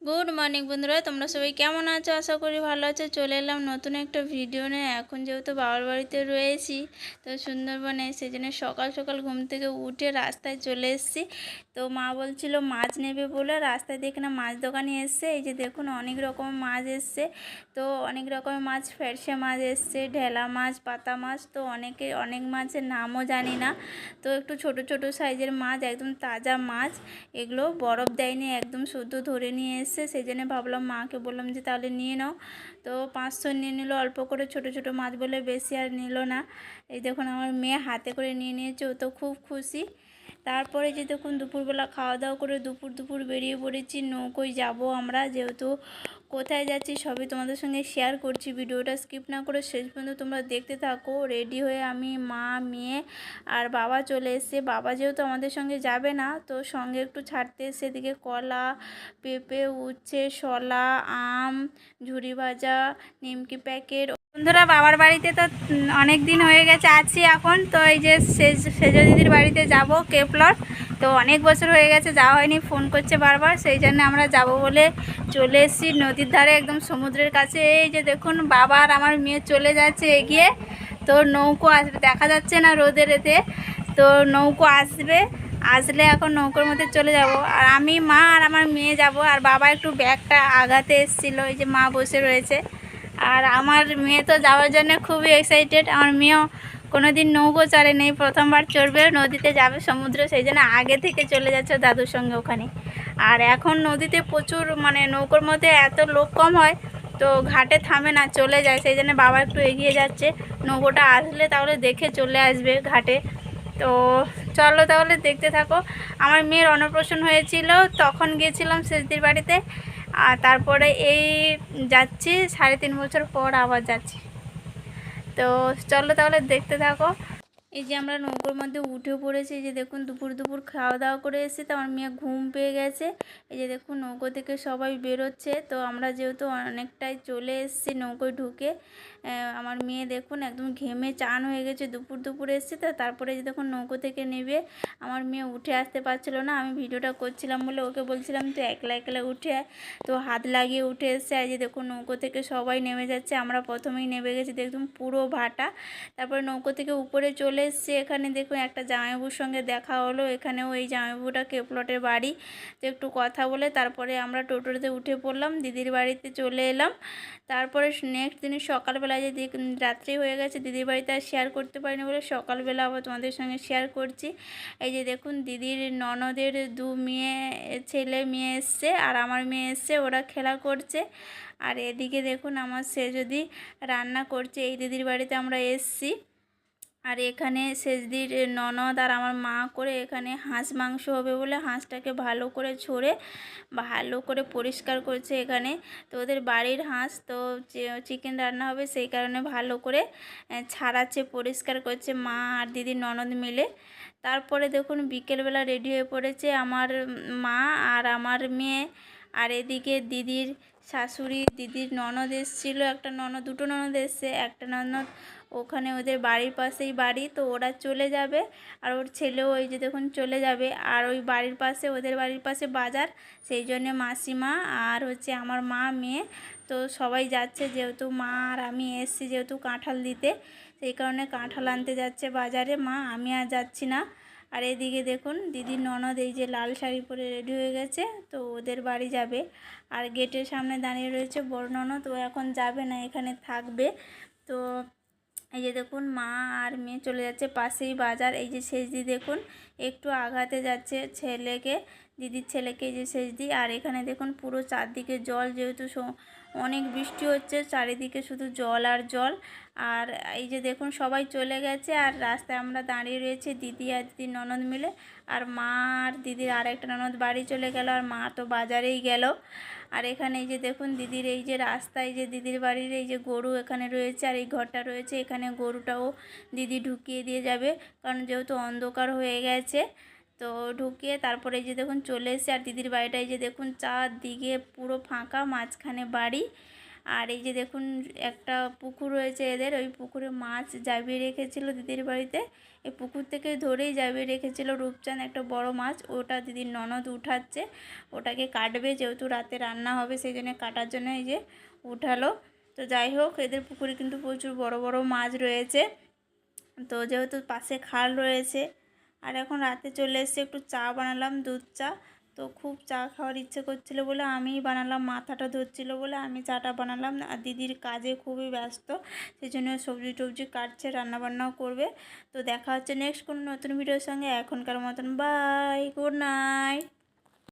Good morning বন্ধুরা, তোমরা সবাই কেমন আছো? আশা করি ভালো আছো। চলে এলাম নতুন একটা ভিডিও নিয়ে। এখন যেহেতু বাবার বাড়িতে রয়েছি, তো সুন্দরবনে, সেই জন্য সকাল সকাল ঘুম থেকে উঠে রাস্তায় চলে এসেছি। তো মা বলছিল মাছ নেবে বলে, রাস্তায় দেখে না মাছ দোকানে এসছে। এই যে দেখুন অনেক রকমের মাছ এসছে। তো অনেক রকমের মাছ, ফেরসে মাছ এসছে, ঢেলা মাছ, পাতা মাছ। তো অনেক মাছের নামও জানি না। তো একটু ছোট ছোট সাইজের মাছ, একদম তাজা মাছ। এগুলো বরফ দেয়নি, একদম শুদ্ধ ধরে নিয়ে এসছে। সেই জন্য ভাবলাম, মাকে বললাম যে তাহলে নিয়ে নাও। তো 500 নিয়ে নিল, অল্প করে ছোট ছোট মাছ বলে, বেশি আর নিল না। এই দেখুন আমার মেয়ে হাতে করে নিয়ে নিয়েছে, ও তো খুব খুশি। তারপরে যে দেখুন দুপুরবেলা খাওয়া দাওয়া করে দুপুর বেরিয়ে পড়েছি। নৌকোয় যাব আমরা, যেহেতু কোথায় যাচ্ছি সবই তোমাদের সঙ্গে শেয়ার করছি। ভিডিওটা স্কিপ না করে শেষ পর্যন্ত তোমরা দেখতে থাকো। রেডি হয়ে আমি, মা, মেয়ে আর বাবা চলে এসেছে। বাবা যেহেতু আমাদের সঙ্গে যাবে না, তো সঙ্গে একটু ছাড়তে এসে এদিকে কলা, পেঁপে, উচ্ছে, শলা, আম, ঝুরি ভাজা, নিমকি প্যাকেট। বন্ধুরা, বাবার বাড়িতে তো অনেক দিন হয়ে গেছে আছি এখন। তো এই যে সেজ দিদির বাড়িতে যাব, কেপলট। তো অনেক বছর হয়ে গেছে যাওয়া হয়নি, ফোন করছে বারবার। সেই জন্য আমরা যাব বলে চলে এসেছি নদীর ধারে, একদম সমুদ্রের কাছে। এই যে দেখুন বাবা আর আমার মেয়ে চলে যাচ্ছে এগিয়ে। তো নৌকো আসবে, দেখা যাচ্ছে না রোদের এতে। তো নৌকো আসলে এখন নৌকোর মধ্যে চলে যাব। আর আমি, মা আর আমার মেয়ে যাব। আর বাবা একটু ব্যাগটা আগাতে এসেছিলো, এই যে মা বসে রয়েছে। আর আমার মেয়ে তো যাওয়ার জন্য খুবই এক্সাইটেড। আমার মেয়েও কোনো দিন নৌকো চড়ে নেই, প্রথমবার চড়বে, নদীতে যাবে সমুদ্র। সেই জন্য আগে থেকে চলে যাচ্ছে দাদুর সঙ্গে ওখানে। আর এখন নদীতে প্রচুর, মানে নৌকোর মধ্যে এত লোক কম হয়, তো ঘাটে থামে না, চলে যায়। সেই জন্য বাবা একটু এগিয়ে যাচ্ছে। নৌকোটা আসলে তাহলে দেখে চলে আসবে ঘাটে। তো চলো তাহলে দেখতে থাকো। আমার মেয়ের অন্নপ্রাশন হয়েছিল, তখন গিয়েছিলাম সেজদির বাড়িতে। আর তারপরে এই যাচ্ছি 3.5 বছর পর আবার যাচ্ছি। তো চলো তাহলে দেখতে থাকো। এই যে আমরা নৌকোর মধ্যে উঠে পড়েছি। এই যে দেখুন দুপুর খাওয়া দাওয়া করে এসেছি, তো আমার মেয়ে ঘুম পেয়ে গেছে। এই যে দেখুন নৌকো থেকে সবাই বেরোচ্ছে। তো আমরা যেহেতু অনেকটাই চলে এসেছি নৌকোয় ঢুকে, আমার মেয়ে দেখুন একদম ঘেমে চান হয়ে গেছে। দুপুর এসেছি তো। তারপরে যে দেখুন নৌকো থেকে নেবে, আমার মেয়ে উঠে আসতে পারছিলো না। আমি ভিডিওটা করছিলাম বলে ওকে বলছিলাম তো একলা একলা উঠে আয়। তো হাত লাগিয়ে উঠে এসছে। আর যে দেখুন নৌকো থেকে সবাই নেমে যাচ্ছে, আমরা প্রথমেই নেমে গেছি, দেখুন পুরো ভাটা। তারপরে নৌকো থেকে উপরে চলে এসছে। এখানে দেখুন একটা জামাইবাবুর সঙ্গে দেখা হলো। এখানেও এই জামাইবাবুটা কেপলটের বাড়ি। তো একটু কথা বলে তারপরে আমরা টোটোতে উঠে পড়লাম, দিদির বাড়িতে চলে এলাম। তারপরে নেক্সট দিন সকালবেলায় যে রাত্রি হয়ে গেছে, দিদির বাড়িতে আর শেয়ার করতে পারিনি বলে সকালবেলা আবার তোমাদের সঙ্গে শেয়ার করছি। এই যে দেখুন দিদির ননদের ছেলে মেয়ে এসছে, আর আমার মেয়ে এসছে, ওরা খেলা করছে। আর এদিকে দেখুন আমার যদি রান্না করছে। এই দিদির বাড়িতে আমরা এসছি। আর এখানে সেজদির ননদ আর আমার মা করে এখানে হাঁস মাংস হবে বলে হাঁসটাকে ভালো করে ছড়ে ভালো করে পরিষ্কার করছে এখানে। তো ওদের বাড়ির হাঁস, তো চিকেন রান্না হবে, সেই কারণে ভালো করে ছাড়াচ্ছে, পরিষ্কার করছে মা আর দিদির ননদ মিলে। তারপরে দেখুন বিকেলবেলা রেডি হয়ে পড়েছে আমার মা আর আমার মেয়ে। আর এদিকে দিদির শাশুড়ি, দিদির ননদ এসেছিলো, দুটো ননদ এসছে। একটা ননদ ওখানে ওদের বাড়ির পাশেই বাড়ি, তো ওরা চলে যাবে। আর ওর ছেলেও ওই যে দেখুন চলে যাবে। আর ওই বাড়ির পাশে, ওদের বাড়ির পাশে বাজার, সেই জন্যে মাসিমা আর আমার মা, মেয়ে, তো সবাই যাচ্ছে। যেহেতু মা আর আমি এসছি যেহেতু কাঁঠাল দিতে, সেই কারণে কাঁঠাল আনতে যাচ্ছে বাজারে মা, আমি আর যাচ্ছি না। আর এদিকে দেখুন দিদির ননদ এই যে লাল শাড়ি পরে রেডি হয়ে গেছে, তো ওদের বাড়ি যাবে। আর গেটের সামনে দাঁড়িয়ে রয়েছে বড় ননদ, ও এখন যাবে না, এখানে থাকবে। তো এই যে দেখুন মা আর মেয়ে চলে যাচ্ছে, পাশেই বাজার। এই যে সেজদি দেখুন একটু আঘাতে যাচ্ছে দিদির ছেলেকে, এই যে সেজদি। আর এখানে দেখুন পুরো চারদিকে জল, যেহেতু অনেক বৃষ্টি হচ্ছে, চারিদিকে শুধু জল আর জল। আর এই যে দেখুন সবাই চলে গেছে, আর রাস্তায় আমরা দাঁড়িয়ে রয়েছে দিদি আর দিদির ননদ মিলে। আর মা আর দিদির আর একটা ননদ বাড়ি চলে গেল, আর মা তো বাজারেই গেল। আর এখানে এই যে দেখুন দিদির এই যে রাস্তা, এই যে দিদির বাড়ির এই যে গরু এখানে রয়েছে, আর এই ঘরটা রয়েছে, এখানে গরুটাও দিদি ঢুকিয়ে দিয়ে যাবে, কারণ যেহেতু অন্ধকার হয়ে গেছে। তো ঢুকিয়ে তারপরে এই যে দেখুন চলে এসে, আর দিদির বাড়িটা এই যে দেখুন চারদিকে পুরো ফাঁকা, মাঝখানে বাড়ি। আর এই যে দেখুন একটা পুকুর রয়েছে এদের, ওই পুকুরে মাছ জাবিয়ে রেখেছিল দিদির বাড়িতে। এই পুকুর থেকে ধরেই জাবিয়ে রেখেছিল রূপচাঁদ একটা বড় মাছ, ওটা দিদির ননদ উঠাচ্ছে, ওটাকে কাটবে, যেহেতু রাতে রান্না হবে সেই জন্য কাটার জন্য এই যে উঠালো। তো যাই হোক, এদের পুকুরে কিন্তু প্রচুর বড় বড় মাছ রয়েছে। তো যেহেতু পাশে খাল রয়েছে, আর এখন রাতে চলে এসেছে, একটু চা বানালাম, দুধ চা। তো খুব চা খাওয়ার ইচ্ছে করছিল বলে আমিই বানালাম, মাথাটা ধরছিল বলে আমি চাটা বানালাম। আর দিদির কাজে খুবই ব্যস্ত, সেই জন্য সবজি টবজি কাটছে, রান্নাবান্নাও করবে। তো দেখা হচ্ছে নেক্সট কোনো নতুন ভিডিওর সঙ্গে। এখনকার মতন বাই, গুড নাইট।